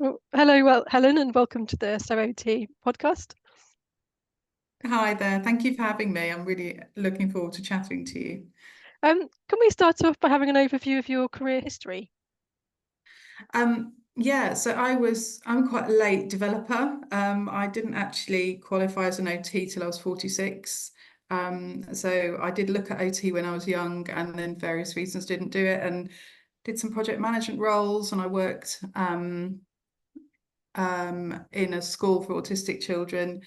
Well, hello, Helen, and welcome to the SOOT podcast. Hi there. Thank you for having me. I'm really looking forward to chatting to you. Can we start off by having an overview of your career history? Yeah, so I'm quite a late developer. I didn't actually qualify as an OT till I was 46. So I did look at OT when I was young and then various reasons didn't do it and did some project management roles and I worked in a school for autistic children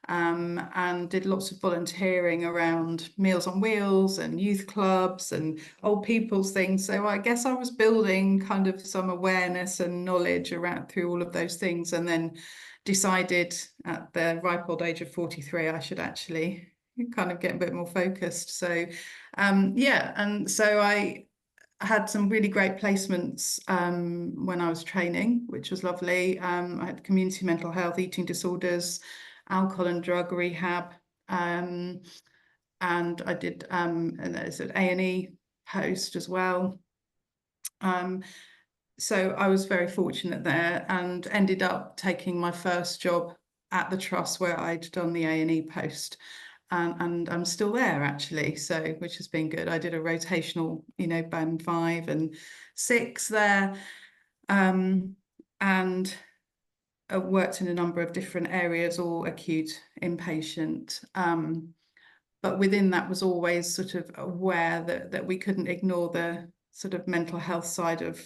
and did lots of volunteering around Meals on Wheels and youth clubs and old people's things. So I guess I was building kind of some awareness and knowledge around through all of those things, and then decided at the ripe old age of 43 I should actually kind of get a bit more focused. So yeah, and so I had some really great placements when I was training, which was lovely. I had community mental health, eating disorders, alcohol and drug rehab, and I did an A&E post as well. So I was very fortunate there and ended up taking my first job at the trust where I'd done the A&E post. And I'm still there actually, so which has been good. I did a rotational, band 5 and 6 there, and worked in a number of different areas, all acute inpatient. But within that was always sort of aware that we couldn't ignore the sort of mental health side of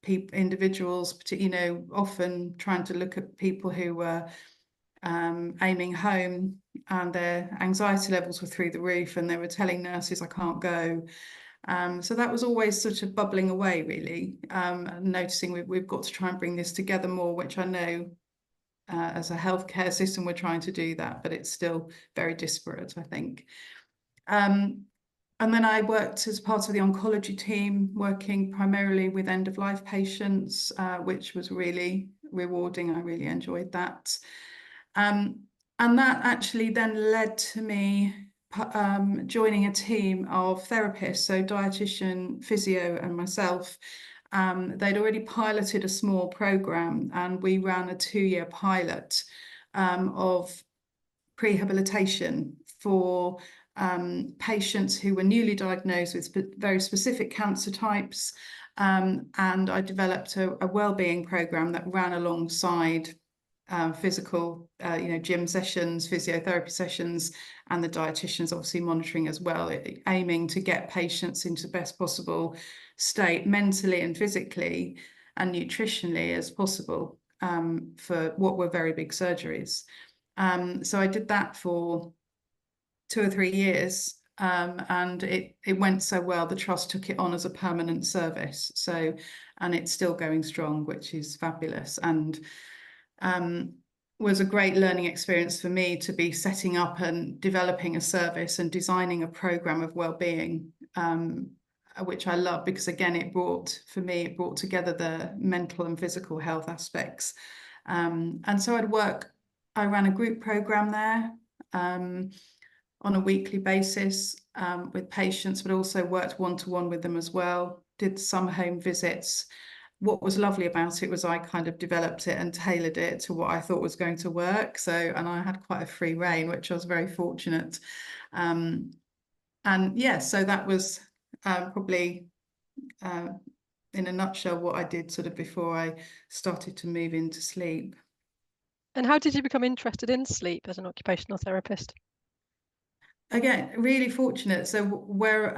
individuals, often trying to look at people who were aiming home and their anxiety levels were through the roof and they were telling nurses, I can't go. So that was always sort of bubbling away, really, noticing we've got to try and bring this together more, which I know as a healthcare system we're trying to do that, but it's still very disparate, I think. And then I worked as part of the oncology team, working primarily with end-of-life patients, which was really rewarding. I really enjoyed that. And that actually then led to me joining a team of therapists, so dietitian, physio, and myself. They'd already piloted a small program, and we ran a 2-year pilot of prehabilitation for patients who were newly diagnosed with very specific cancer types. And I developed a wellbeing program that ran alongside physical, gym sessions, physiotherapy sessions, and the dietitians obviously monitoring as well, aiming to get patients into the best possible state mentally and physically and nutritionally as possible for what were very big surgeries. So I did that for 2 or 3 years, and it went so well, the trust took it on as a permanent service. So, and it's still going strong, which is fabulous. And was a great learning experience for me to be setting up and developing a service and designing a program of wellbeing, which I love because again, it brought together the mental and physical health aspects. And so I ran a group program there on a weekly basis with patients, but also worked one-to-one with them as well, did some home visits. What was lovely about it was I kind of developed it and tailored it to what I thought was going to work. So, and I had quite a free rein, which I was very fortunate. And yeah, so that was probably in a nutshell what I did sort of before I started to move into sleep. And how did you become interested in sleep as an occupational therapist? Again, really fortunate. So where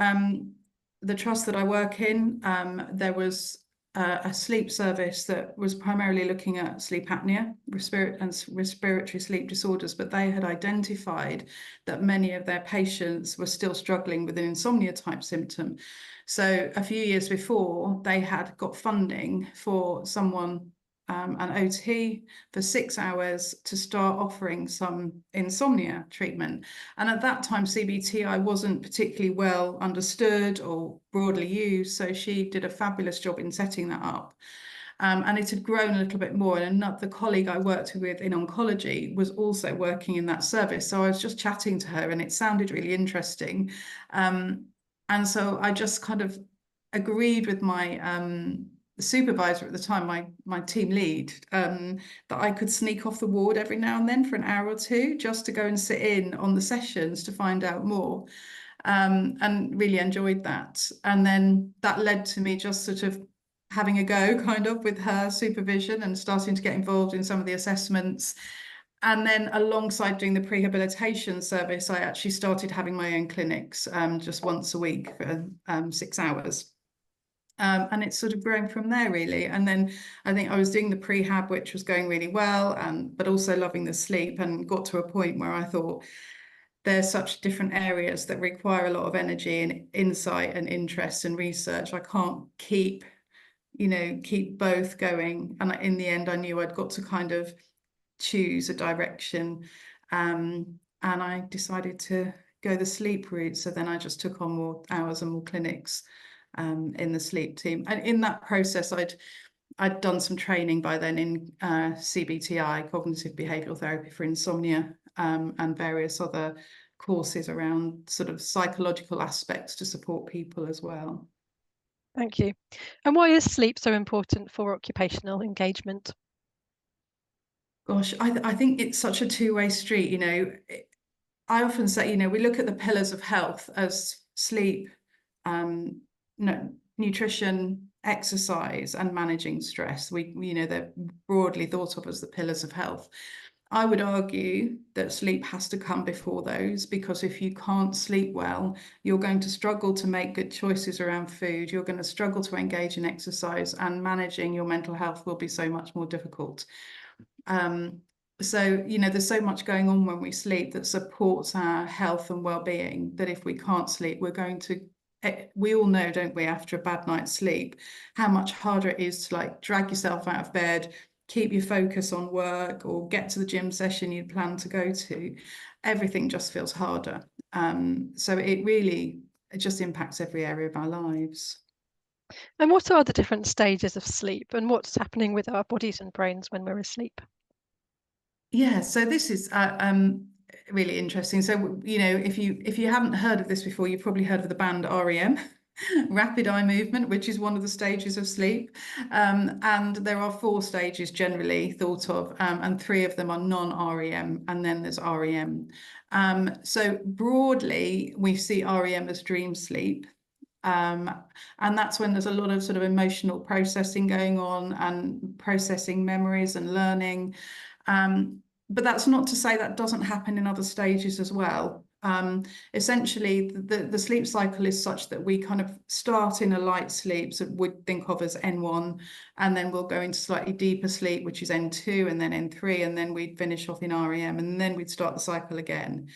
the trust that I work in, there was a sleep service that was primarily looking at sleep apnea, respiratory sleep disorders, but they had identified that many of their patients were still struggling with an insomnia type symptom. So a few years before, they had got funding for someone, an OT for 6 hours to start offering some insomnia treatment. And at that time, CBTI wasn't particularly well understood or broadly used. So she did a fabulous job in setting that up. And it had grown a little bit more. And another colleague I worked with in oncology was also working in that service. So I was just chatting to her and it sounded really interesting. And so I just kind of agreed with my supervisor at the time, my team lead, that I could sneak off the ward every now and then for an hour or two just to go and sit in on the sessions to find out more, and really enjoyed that. And then that led to me just sort of having a go kind of with her supervision and starting to get involved in some of the assessments. And then alongside doing the prehabilitation service, I actually started having my own clinics, just once a week for 6 hours. And it's sort of grown from there, really. And then I think I was doing the prehab, which was going really well, but also loving the sleep, and got to a point where I thought there's such different areas that require a lot of energy and insight and interest and research. I can't keep both going. And in the end, I knew I'd got to kind of choose a direction. And I decided to go the sleep route. So then I just took on more hours and more clinics in the sleep team. And in that process, I'd done some training by then in CBTI, cognitive behavioural therapy for insomnia, and various other courses around sort of psychological aspects to support people as well. Thank you. And why is sleep so important for occupational engagement? Gosh, I think it's such a two-way street. I often say, we look at the pillars of health as sleep, nutrition, exercise, and managing stress. They're broadly thought of as the pillars of health. I would argue that sleep has to come before those, because if you can't sleep well, you're going to struggle to make good choices around food. You're going to struggle to engage in exercise, and managing your mental health will be so much more difficult. So, there's so much going on when we sleep that supports our health and well-being, that if we can't sleep, we all know, don't we, after a bad night's sleep, how much harder it is to drag yourself out of bed, keep your focus on work, or get to the gym session you'd planned to go to. Everything just feels harder. So it just impacts every area of our lives. And what are the different stages of sleep, and what's happening with our bodies and brains when we're asleep? Yeah, so this is really interesting. So, if you haven't heard of this before, you've probably heard of the band REM, rapid eye movement, which is one of the stages of sleep. And there are 4 stages generally thought of, and 3 of them are non-REM, and then there's REM. So broadly, we see REM as dream sleep. And that's when there's a lot of sort of emotional processing going on, and processing memories and learning. But that's not to say that doesn't happen in other stages as well. Essentially, the sleep cycle is such that we kind of start in a light sleep, so we'd think of as N1, and then we'll go into slightly deeper sleep, which is N2, and then N3, and then we'd finish off in REM, and then we'd start the cycle again.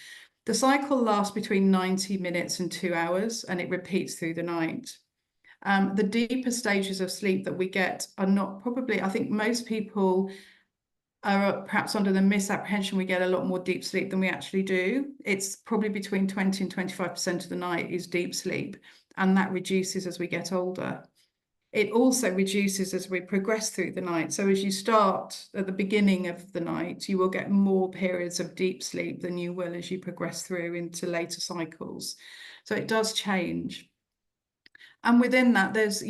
The cycle lasts between 90 minutes and 2 hours, and it repeats through the night. The deeper stages of sleep that we get are not probably, I think most people are perhaps under the misapprehension we get a lot more deep sleep than we actually do. It's probably between 20 and 25% of the night is deep sleep, and that reduces as we get older. It also reduces as we progress through the night. So as you start at the beginning of the night, you will get more periods of deep sleep than you will as you progress through into later cycles. So it does change. And within that, there's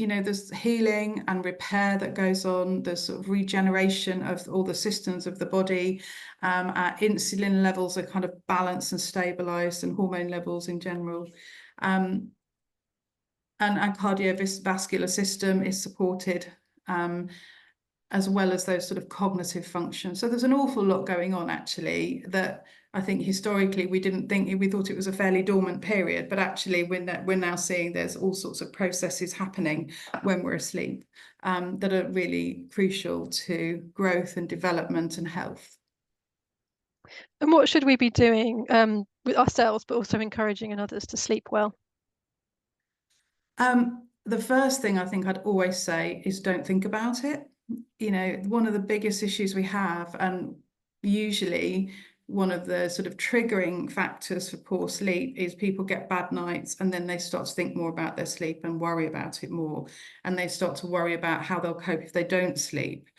healing and repair that goes on. There's sort of regeneration of all the systems of the body. Our insulin levels are kind of balanced and stabilized, and hormone levels in general. And our cardiovascular system is supported, as well as those sort of cognitive functions. So there's an awful lot going on, actually, that I think historically we thought it was a fairly dormant period, but actually we're now seeing there's all sorts of processes happening when we're asleep, that are really crucial to growth and development and health. And what should we be doing with ourselves, but also encouraging in others to sleep well? The first thing I think I'd always say is don't think about it. One of the biggest issues we have, and usually one of the sort of triggering factors for poor sleep, is people get bad nights, and then they start to think more about their sleep and worry about it more, and they start to worry about how they'll cope if they don't sleep.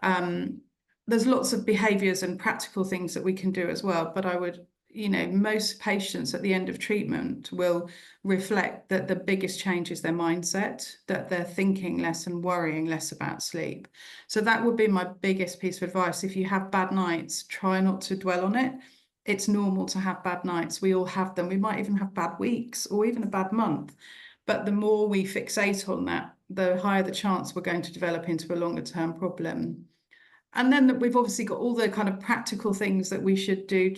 There's lots of behaviours and practical things that we can do as well, but I would most patients at the end of treatment will reflect that the biggest change is their mindset, that they're thinking less and worrying less about sleep. So that would be my biggest piece of advice. If you have bad nights, try not to dwell on it. It's normal to have bad nights. We all have them. We might even have bad weeks or even a bad month. But the more we fixate on that, the higher the chance we're going to develop into a longer term problem. And then we've obviously got all the kind of practical things that we should do,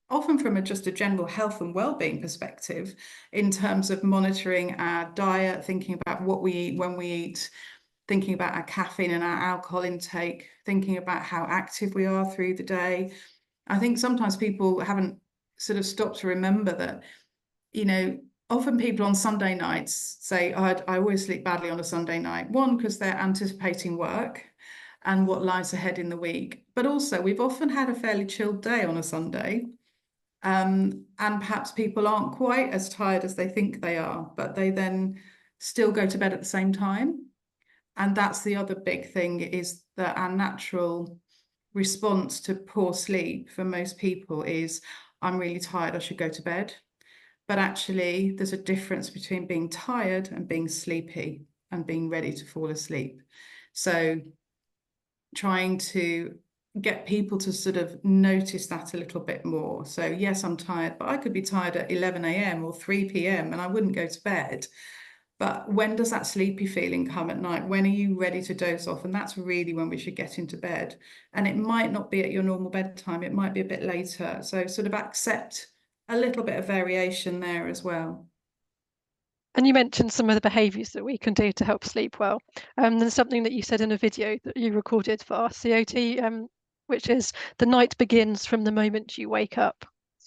often from just a general health and well-being perspective, in terms of monitoring our diet, thinking about what we eat, when we eat, thinking about our caffeine and our alcohol intake, thinking about how active we are through the day. I think sometimes people haven't sort of stopped to remember that, often people on Sunday nights say, oh, I always sleep badly on a Sunday night. One, because they're anticipating work and what lies ahead in the week. But also, we've often had a fairly chilled day on a Sunday. And perhaps people aren't quite as tired as they think they are, but they then still go to bed at the same time. And that's the other big thing, is that our natural response to poor sleep for most people is, I'm really tired, I should go to bed. But actually, there's a difference between being tired and being sleepy and being ready to fall asleep. So trying to get people to sort of notice that a little bit more. So yes, I'm tired, but I could be tired at 11 a.m. or 3 p.m. and I wouldn't go to bed. But when does that sleepy feeling come at night? When are you ready to doze off? And that's really when we should get into bed. And it might not be at your normal bedtime. It might be a bit later. So sort of accept a little bit of variation there as well. And you mentioned some of the behaviours that we can do to help sleep well. There's something that you said in a video that you recorded for our COT, which is the night begins from the moment you wake up.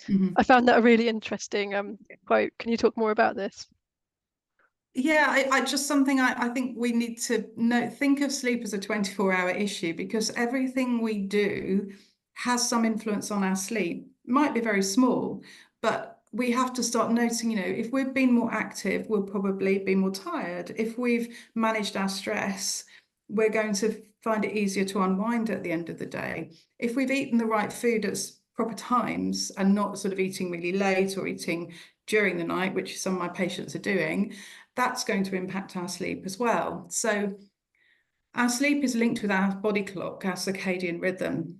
Mm-hmm. I found that a really interesting quote. Can you talk more about this? Yeah, I just something I think we need to think of sleep as a 24-hour issue, because everything we do has some influence on our sleep. Might be very small, but we have to start noticing, if we've been more active, we'll probably be more tired. If we've managed our stress, we're going to find it easier to unwind at the end of the day. If we've eaten the right food at proper times and not sort of eating really late or eating during the night, which some of my patients are doing, that's going to impact our sleep as well. So our sleep is linked with our body clock, our circadian rhythm,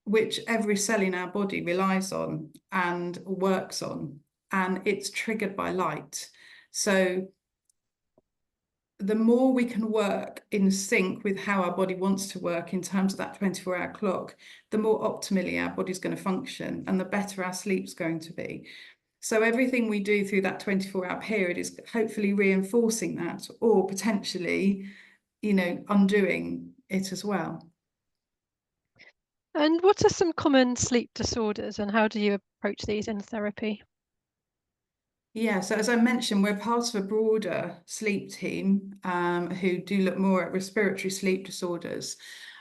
which every cell in our body relies on and works on, and it's triggered by light. So the more we can work in sync with how our body wants to work in terms of that 24-hour clock, the more optimally our body's going to function and the better our sleep's going to be. So everything we do through that 24-hour period is hopefully reinforcing that, or potentially, undoing it as well. And what are some common sleep disorders and how do you approach these in therapy? Yeah, so as I mentioned, we're part of a broader sleep team who do look more at respiratory sleep disorders.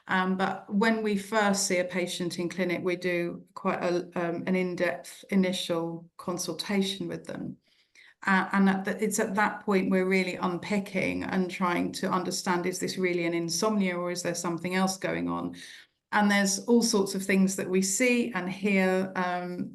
But when we first see a patient in clinic, we do quite an in-depth initial consultation with them. And it's at that point we're really unpicking and trying to understand, is this really an insomnia or is there something else going on? And there's all sorts of things that we see and hear,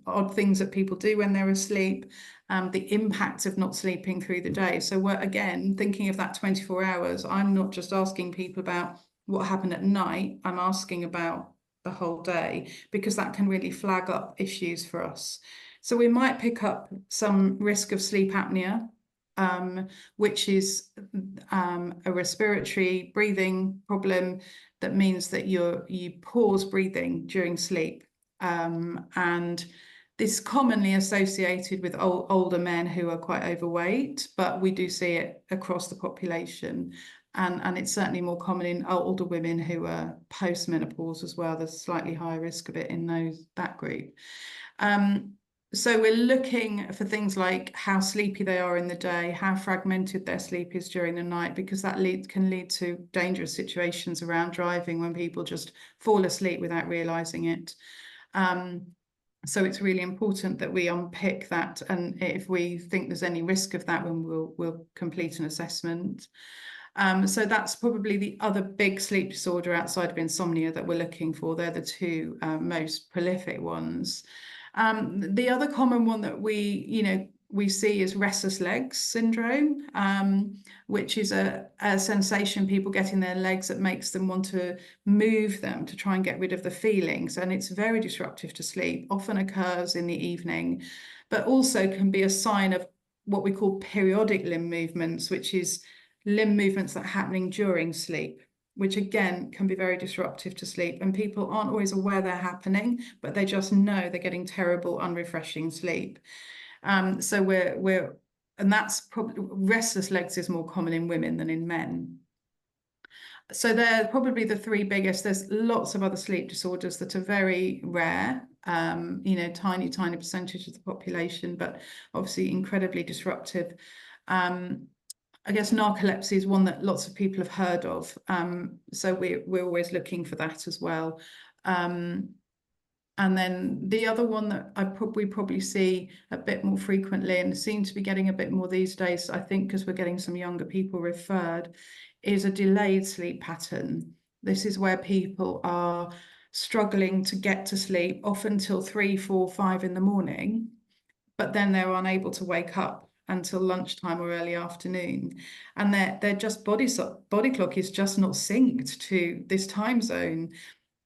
odd things that people do when they're asleep, the impact of not sleeping through the day. So we're, again, thinking of that 24 hours. I'm not just asking people about what happened at night, I'm asking about the whole day, because that can really flag up issues for us. So we might pick up some risk of sleep apnea, which is a respiratory breathing problem that means that you pause breathing during sleep. And this is commonly associated with older men who are quite overweight, but we do see it across the population. And it's certainly more common in older women who are post-menopause as well. There's slightly higher risk of it in that group. So we're looking for things like how sleepy they are in the day, how fragmented their sleep is during the night, because that can lead to dangerous situations around driving when people just fall asleep without realizing it. So it's really important that we unpick that, and if we think there's any risk of that, then we'll complete an assessment. So that's probably the other big sleep disorder outside of insomnia that we're looking for. They're the two most prolific ones. The other common one that we see is restless legs syndrome, which is a sensation people get in their legs that makes them want to move them to try and get rid of the feelings. And it's very disruptive to sleep, often occurs in the evening, but also can be a sign of what we call periodic limb movements, which is limb movements that are happening during sleep, which again can be very disruptive to sleep. And people aren't always aware they're happening, but they just know they're getting terrible, unrefreshing sleep. So and that's probably, restless legs is more common in women than in men. So they're probably the three biggest. There's lots of other sleep disorders that are very rare, tiny percentage of the population, but obviously incredibly disruptive. I guess narcolepsy is one that lots of people have heard of. So we're always looking for that as well. And then the other one that we probably see a bit more frequently and seem to be getting a bit more these days, I think because we're getting some younger people referred, is a delayed sleep pattern. This is where people are struggling to get to sleep, often till 3, 4, 5 in the morning, but then they're unable to wake up until lunchtime or early afternoon. And they're just body clock is just not synced to this time zone.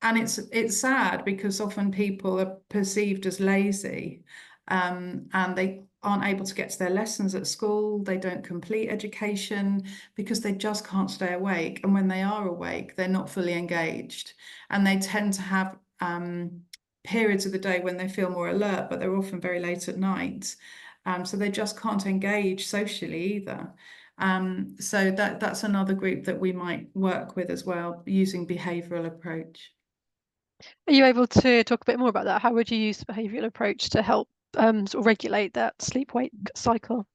And it's sad because often people are perceived as lazy, and they aren't able to get to their lessons at school. They don't complete education because they just can't stay awake. And when they are awake, they're not fully engaged. And they tend to have periods of the day when they feel more alert, but they're often very late at night. So they just can't engage socially either. So that's another group that we might work with as well, using behavioural approach. Are you able to talk a bit more about that? How would you use the behavioural approach to help sort of regulate that sleep-wake cycle?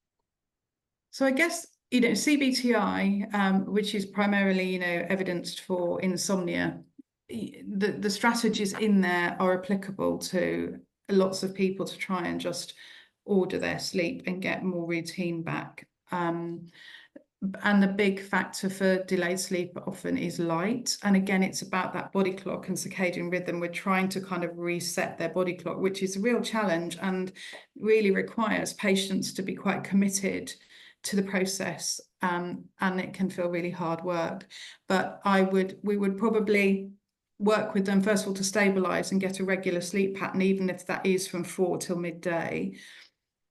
So I guess, CBTI, which is primarily, evidenced for insomnia, the strategies in there are applicable to lots of people to try and just order their sleep and get more routine back. And the big factor for delayed sleep often is light. And again, it's about that body clock and circadian rhythm. We're trying to kind of reset their body clock, which is a real challenge and really requires patients to be quite committed to the process. And it can feel really hard work. But we would probably work with them, first of all, to stabilize and get a regular sleep pattern, even if that is from 4 till midday.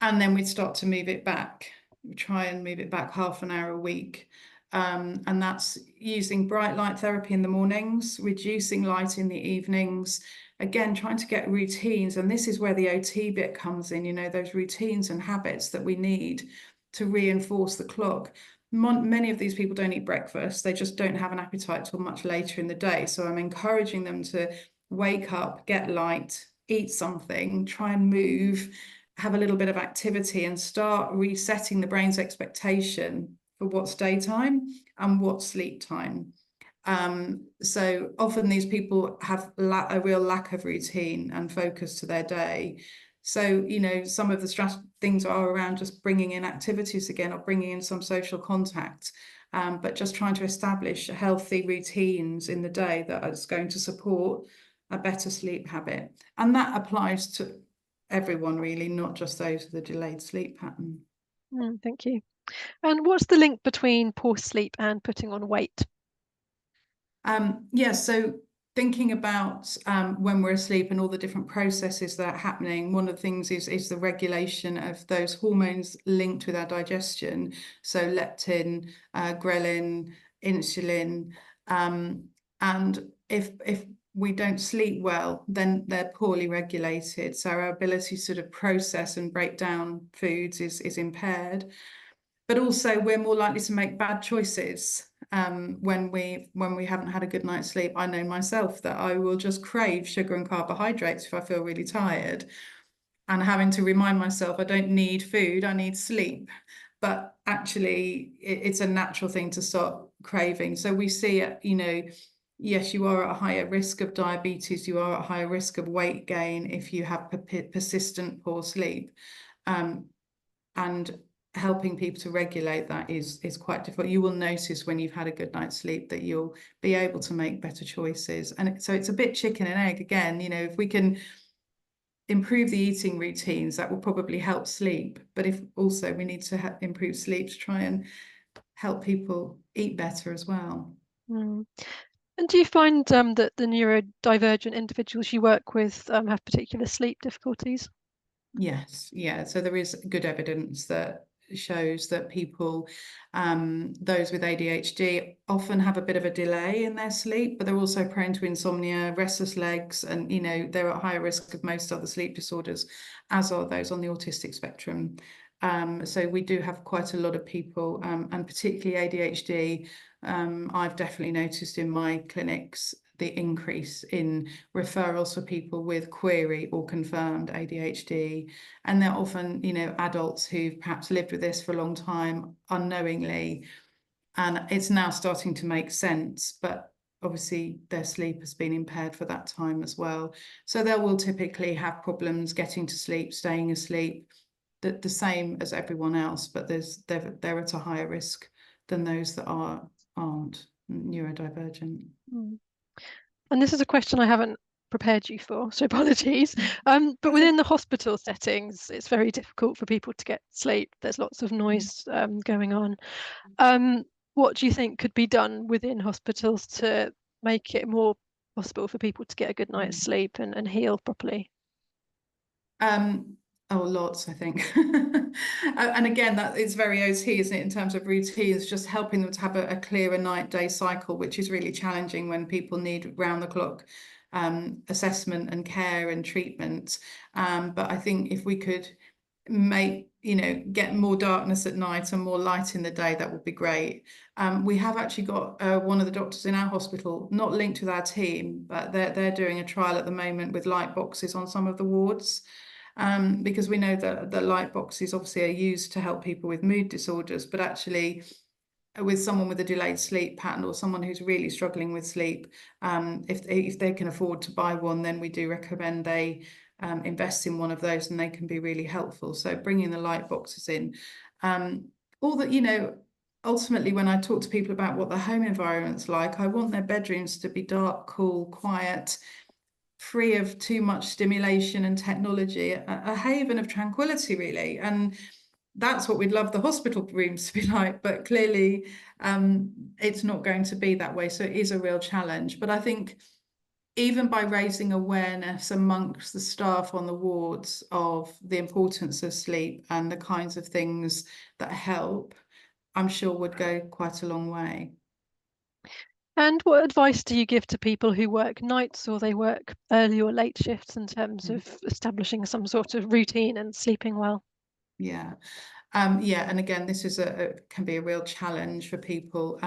And then we'd start to move it back. We try and move it back half an hour a week. And that's using bright light therapy in the mornings, reducing light in the evenings, again, trying to get routines. And this is where the OT bit comes in, those routines and habits that we need to reinforce the clock. Many of these people don't eat breakfast. They just don't have an appetite till much later in the day. So I'm encouraging them to wake up, get light, eat something, try and move, have a little bit of activity and start resetting the brain's expectation for what's daytime and what's sleep time. So often these people have a real lack of routine and focus to their day. So, some of the things are around just bringing in activities again or bringing in some social contact, but just trying to establish healthy routines in the day that is going to support a better sleep habit. And that applies to everyone really, not just those with a delayed sleep pattern. Thank you. And what's the link between poor sleep and putting on weight? So thinking about when we're asleep and all the different processes that are happening, one of the things is the regulation of those hormones linked with our digestion. So leptin, ghrelin, insulin, and if we don't sleep well, then they're poorly regulated. So our ability to sort of process and break down foods is impaired. But also we're more likely to make bad choices when we haven't had a good night's sleep. I know myself that I will just crave sugar and carbohydrates if I feel really tired, and having to remind myself I don't need food, I need sleep. But actually it's a natural thing to start craving. So we see it, yes, you are at a higher risk of diabetes, you are at a higher risk of weight gain if you have persistent poor sleep. And helping people to regulate that is quite difficult. You will notice when you've had a good night's sleep that you'll be able to make better choices. And so it's a bit chicken and egg again, if we can improve the eating routines, that will probably help sleep. But if also we need to improve sleep to try and help people eat better as well. Mm. And do you find that the neurodivergent individuals you work with have particular sleep difficulties? Yes, yeah. So there is good evidence that shows that people, those with ADHD, often have a bit of a delay in their sleep, but they're also prone to insomnia, restless legs, and they're at higher risk of most other sleep disorders, as are those on the autistic spectrum. So we do have quite a lot of people, and particularly ADHD. I've definitely noticed in my clinics the increase in referrals for people with query or confirmed ADHD. And they're often, adults who've perhaps lived with this for a long time unknowingly. And it's now starting to make sense, but obviously their sleep has been impaired for that time as well. So they will typically have problems getting to sleep, staying asleep, the same as everyone else, but they're at a higher risk than those that aren't neurodivergent. Mm. And this is a question I haven't prepared you for, so apologies. But within the hospital settings, it's very difficult for people to get sleep. There's lots of noise going on. What do you think could be done within hospitals to make it more possible for people to get a good night's sleep and heal properly? Oh, lots, I think. And again, that it's very OT, isn't it, in terms of routines, just helping them to have a clearer night-day cycle, which is really challenging when people need round-the-clock assessment and care and treatment. But I think if we could get more darkness at night and more light in the day, that would be great. We have actually got one of the doctors in our hospital, not linked with our team, but they're doing a trial at the moment with light boxes on some of the wards. Because we know that the light boxes obviously are used to help people with mood disorders, but actually with someone with a delayed sleep pattern or someone who's really struggling with sleep, if they can afford to buy one, then we do recommend they invest in one of those, and they can be really helpful. So bringing the light boxes in, all that, ultimately when I talk to people about what the home environment's like, I want their bedrooms to be dark, cool, quiet, free of too much stimulation and technology, a haven of tranquility, really. And that's what we'd love the hospital rooms to be like, but clearly it's not going to be that way. So it is a real challenge. But I think even by raising awareness amongst the staff on the wards of the importance of sleep and the kinds of things that help, I'm sure would go quite a long way. And what advice do you give to people who work nights or they work early or late shifts in terms of establishing some sort of routine and sleeping well? Yeah. And again, this is can be a real challenge for people.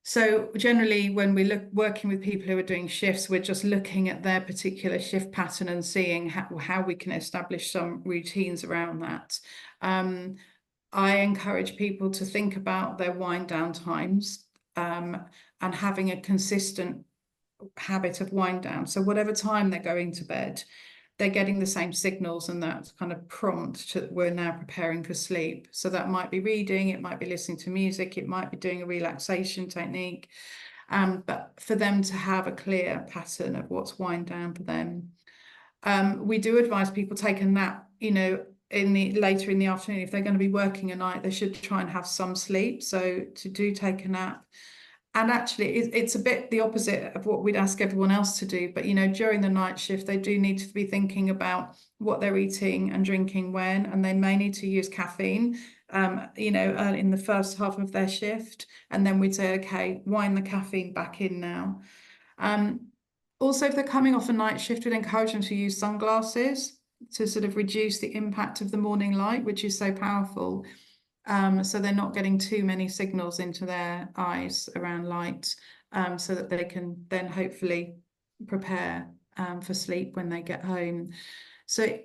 So generally, when we working with people who are doing shifts, we're just looking at their particular shift pattern and seeing how we can establish some routines around that. I encourage people to think about their wind down times, and having a consistent habit of wind down. So whatever time they're going to bed, they're getting the same signals, and that kind of prompt to we're now preparing for sleep. So that might be reading, it might be listening to music, it might be doing a relaxation technique, but for them to have a clear pattern of what's wind down for them. We do advise people take a nap, later in the afternoon. If they're going to be working a night, they should try and have some sleep. So to do take a nap. And actually, it's a bit the opposite of what we'd ask everyone else to do. But, during the night shift, they do need to be thinking about what they're eating and drinking when, and they may need to use caffeine, in the first half of their shift. And then we'd say, okay, wind the caffeine back in now. Also, if they're coming off a night shift, we'd encourage them to use sunglasses to sort of reduce the impact of the morning light, which is so powerful. So they're not getting too many signals into their eyes around light, so that they can then hopefully prepare for sleep when they get home. So,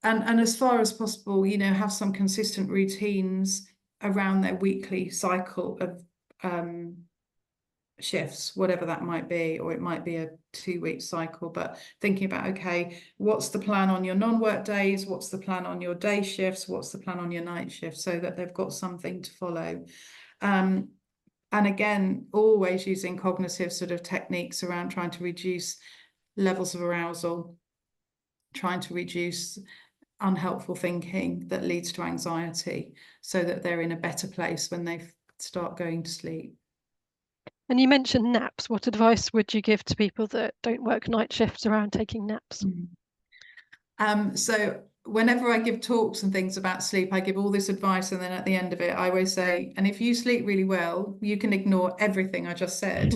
and as far as possible, have some consistent routines around their weekly cycle of shifts, whatever that might be, or it might be a 2-week cycle, but thinking about, okay, what's the plan on your non-work days? What's the plan on your day shifts? What's the plan on your night shifts? So that they've got something to follow. And again, always using cognitive sort of techniques around trying to reduce levels of arousal. trying to reduce unhelpful thinking that leads to anxiety, so that they're in a better place when they start going to sleep. And you mentioned naps. What advice would you give to people that don't work night shifts around taking naps? So whenever I give talks and things about sleep, I give all this advice, and then at the end of it, I always say, and if you sleep really well, you can ignore everything I just said.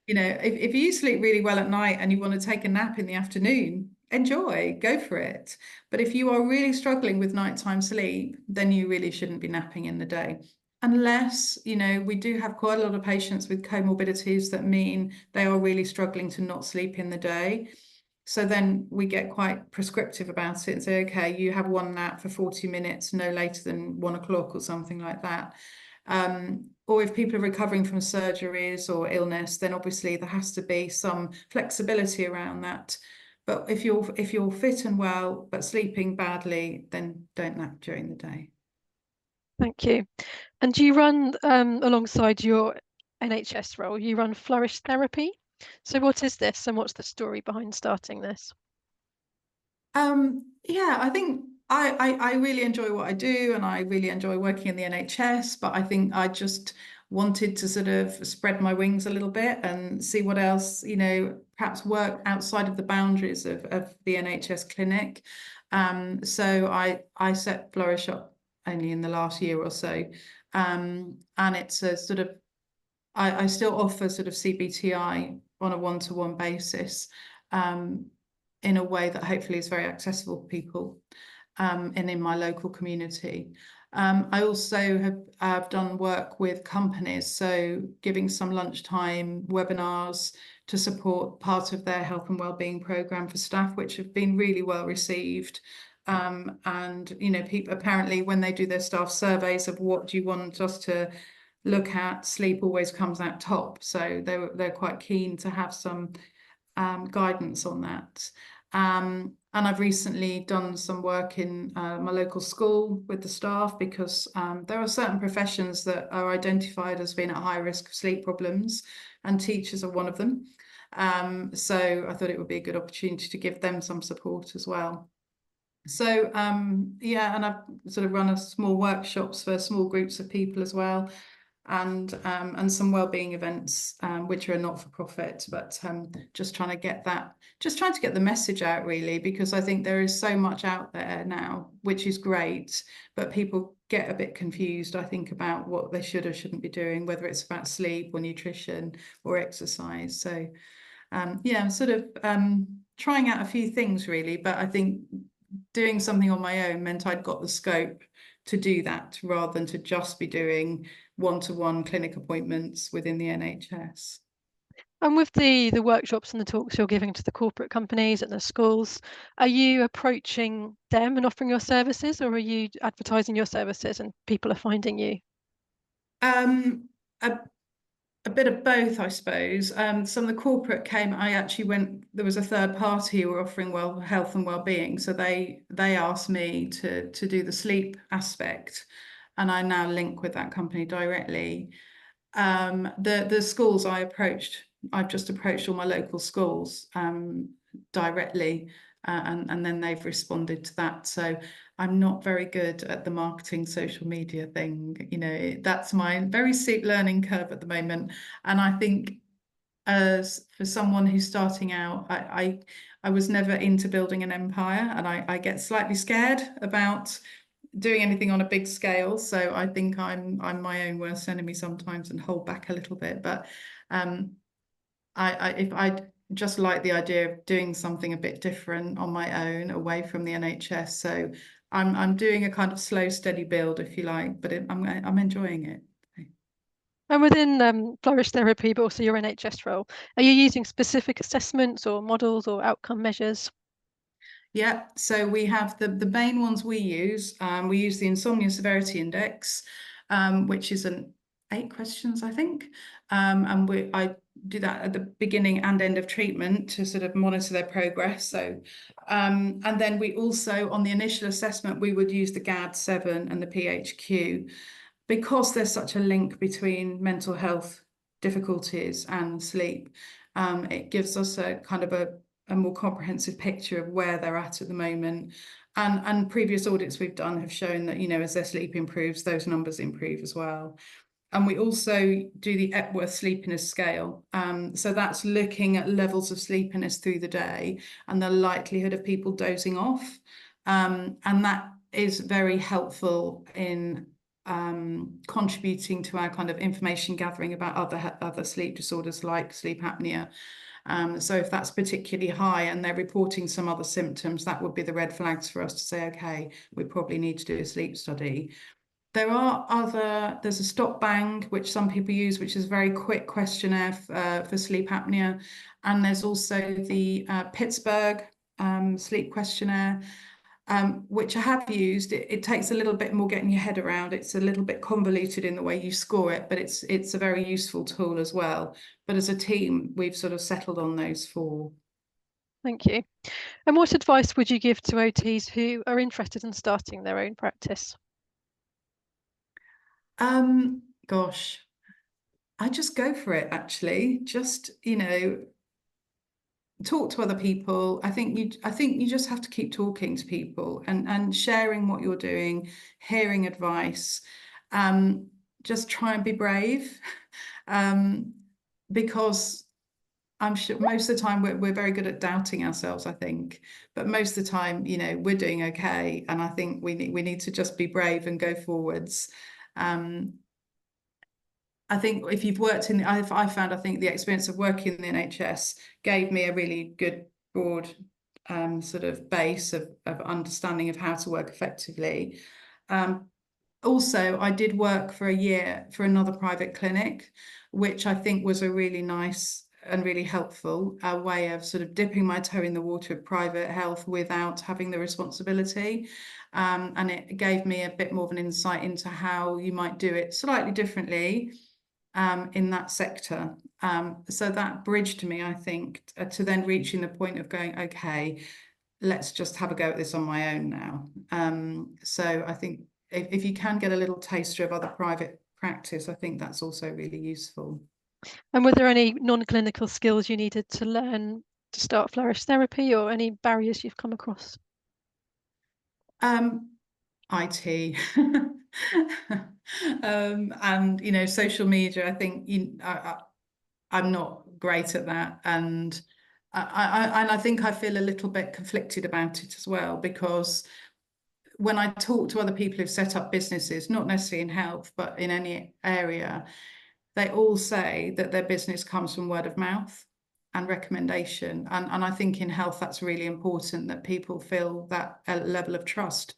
You know, if you sleep really well at night and you want to take a nap in the afternoon, enjoy, go for it. But if you are really struggling with nighttime sleep, then you really shouldn't be napping in the day. Unless, you know, we do have quite a lot of patients with comorbidities that mean they are really struggling to not sleep in the day. So then we get quite prescriptive about it and say, okay, you have one nap for 40 minutes, no later than 1 o'clock or something like that. Or if people are recovering from surgeries or illness, then obviously there has to be some flexibility around that. But if you're fit and well but sleeping badly, then don't nap during the day. Thank you. And do you run, alongside your NHS role, you run Flourish Therapy? So what is this, and what's the story behind starting this? Yeah, I think I really enjoy what I do, and I really enjoy working in the NHS, but I think I just wanted to sort of spread my wings a little bit and see what else, you know, perhaps work outside of the boundaries of the NHS clinic. So I set Flourish up only in the last year or so. And it's a sort of, I still offer sort of CBTI on a one-to-one basis, in a way that hopefully is very accessible to people, and in my local community. I also have done work with companies, so giving some lunchtime webinars to support part of their health and wellbeing program for staff, which have been really well received. And you know, people apparently, when they do their staff surveys of what do you want us to look at, sleep always comes out top. So they're quite keen to have some guidance on that. And I've recently done some work in my local school with the staff, because there are certain professions that are identified as being at high risk of sleep problems, and teachers are one of them. So I thought it would be a good opportunity to give them some support as well. So yeah, and I've sort of run a small workshops for small groups of people as well, and some wellbeing events, which are not for profit, but just trying to get the message out, really, because I think there is so much out there now, which is great, but people get a bit confused, I think, about what they should or shouldn't be doing, whether it's about sleep or nutrition or exercise. So yeah, I'm sort of trying out a few things, really, but I think doing something on my own meant I'd got the scope to do that, rather than to just be doing one-to-one clinic appointments within the NHS. And with the workshops and the talks you're giving to the corporate companies and the schools, are you approaching them and offering your services, or are you advertising your services and people are finding you? A, a bit of both, I suppose. Some of the corporate came, there was a third party who were offering health and wellbeing. So they asked me to do the sleep aspect, and I now link with that company directly. The schools I've just approached all my local schools directly, and then they've responded to that. So I'm not very good at the marketing social media thing. You know, that's my very steep learning curve at the moment. And I think, as for someone who's starting out, I was never into building an empire, and I get slightly scared about doing anything on a big scale. So I think I'm my own worst enemy sometimes and hold back a little bit. But I just like the idea of doing something a bit different on my own, away from the NHS. So I'm doing a kind of slow, steady build, if you like, but I'm enjoying it. And within Flourish Therapy, but also your NHS role, are you using specific assessments or models or outcome measures? Yeah, so we have the main ones we use. We use the Insomnia Severity Index, which is 8 questions, I think. And I do that at the beginning and end of treatment to sort of monitor their progress. So, and then we also, on the initial assessment, we would use the GAD-7 and the PHQ, because there's such a link between mental health difficulties and sleep. It gives us a kind of a more comprehensive picture of where they're at the moment. And previous audits we've done have shown that, as their sleep improves, those numbers improve as well. And we also do the Epworth Sleepiness Scale. So that's looking at levels of sleepiness through the day and the likelihood of people dozing off. And that is very helpful in contributing to our kind of information gathering about other sleep disorders like sleep apnea. So if that's particularly high and they're reporting some other symptoms, that would be the red flags for us to say, okay, we probably need to do a sleep study. There's a stop bang, which some people use, which is a very quick questionnaire for sleep apnea. And there's also the Pittsburgh sleep questionnaire, which I have used. It takes a little bit more getting your head around. It's a little bit convoluted in the way you score it, but it's a very useful tool as well. But as a team, we've sort of settled on those 4. Thank you. And what advice would you give to OTs who are interested in starting their own practice? Gosh, I just go for it, actually. Just, talk to other people. I think you just have to keep talking to people and sharing what you're doing, hearing advice. Just try and be brave, because I'm sure most of the time we're very good at doubting ourselves, I think, but most of the time, we're doing okay, and I think we need to just be brave and go forwards. I think if you've worked in, I think the experience of working in the NHS gave me a really good broad sort of base of understanding of how to work effectively. Also, I did work for a year for another private clinic, which I think was a really nice and really helpful way of sort of dipping my toe in the water of private health without having the responsibility. And it gave me a bit more of an insight into how you might do it slightly differently in that sector. So that bridged me, I think, to then reaching the point of going, okay, let's just have a go at this on my own now. So I think if you can get a little taster of other private practice, I think that's also really useful. And were there any non-clinical skills you needed to learn to start Flourish Therapy, or any barriers you've come across? IT. And social media. I think I'm not great at that, and I think I feel a little bit conflicted about it as well, because when I talk to other people who've set up businesses, not necessarily in health, but in any area, they all say that their business comes from word of mouth and recommendation. And I think in health, that's really important, that people feel that level of trust.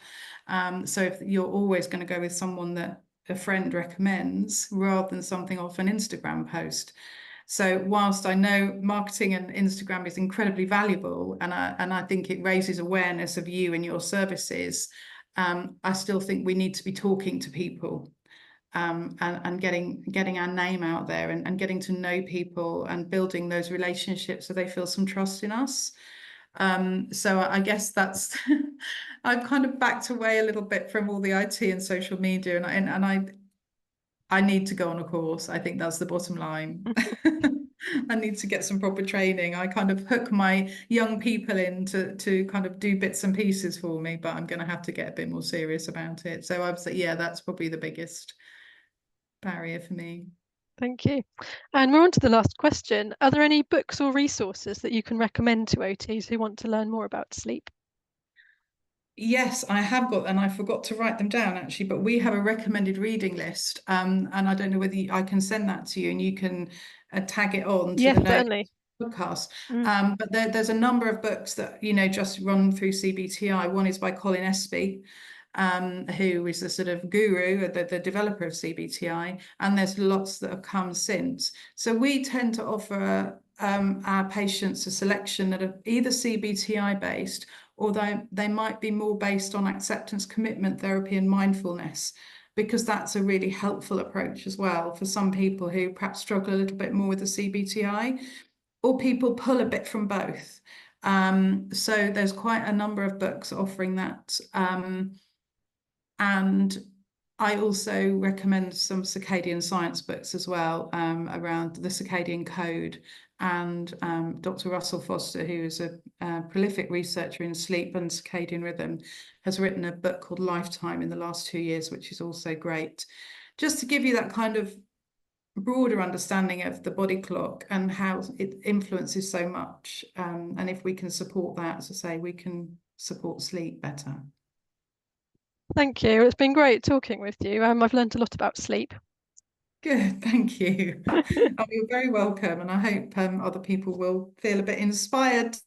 So if you're always going to go with someone that a friend recommends rather than something off an Instagram post. So whilst I know marketing and Instagram is incredibly valuable, and I think it raises awareness of you and your services, I still think we need to be talking to people, and getting our name out there, and getting to know people and building those relationships so they feel some trust in us. So I guess that's I've kind of backed away a little bit from all the IT and social media, and I need to go on a course. I think that's the bottom line. I need to get some proper training. I kind of hook my young people in to kind of do bits and pieces for me, but I'm going to have to get a bit more serious about it. So I would say, yeah, that's probably the biggest barrier for me. Thank you. And we're on to the last question. Are there any books or resources that you can recommend to OTs who want to learn more about sleep? Yes, I have got, and I forgot to write them down actually, but we have a recommended reading list. And I don't know whether I can send that to you and you can tag it on to Yes, the notes certainly. podcast. Mm. But there's a number of books that, just run through CBTI. One is by Colin Espy, who is the sort of guru, the developer of CBTI, and there's lots that have come since. So we tend to offer our patients a selection that are either CBTI based, or they might be more based on acceptance, commitment therapy, and mindfulness, because that's a really helpful approach as well for some people who perhaps struggle a little bit more with the CBTI, or people pull a bit from both. So there's quite a number of books offering that. And I also recommend some circadian science books as well, around the circadian code. And Dr. Russell Foster, who is a prolific researcher in sleep and circadian rhythm, has written a book called Lifetime in the last 2 years, which is also great. Just to give you that kind of broader understanding of the body clock and how it influences so much. And if we can support that, as I say, we can support sleep better. Thank you. It's been great talking with you. I've learned a lot about sleep. Good, thank you. Oh, you're very welcome, and I hope other people will feel a bit inspired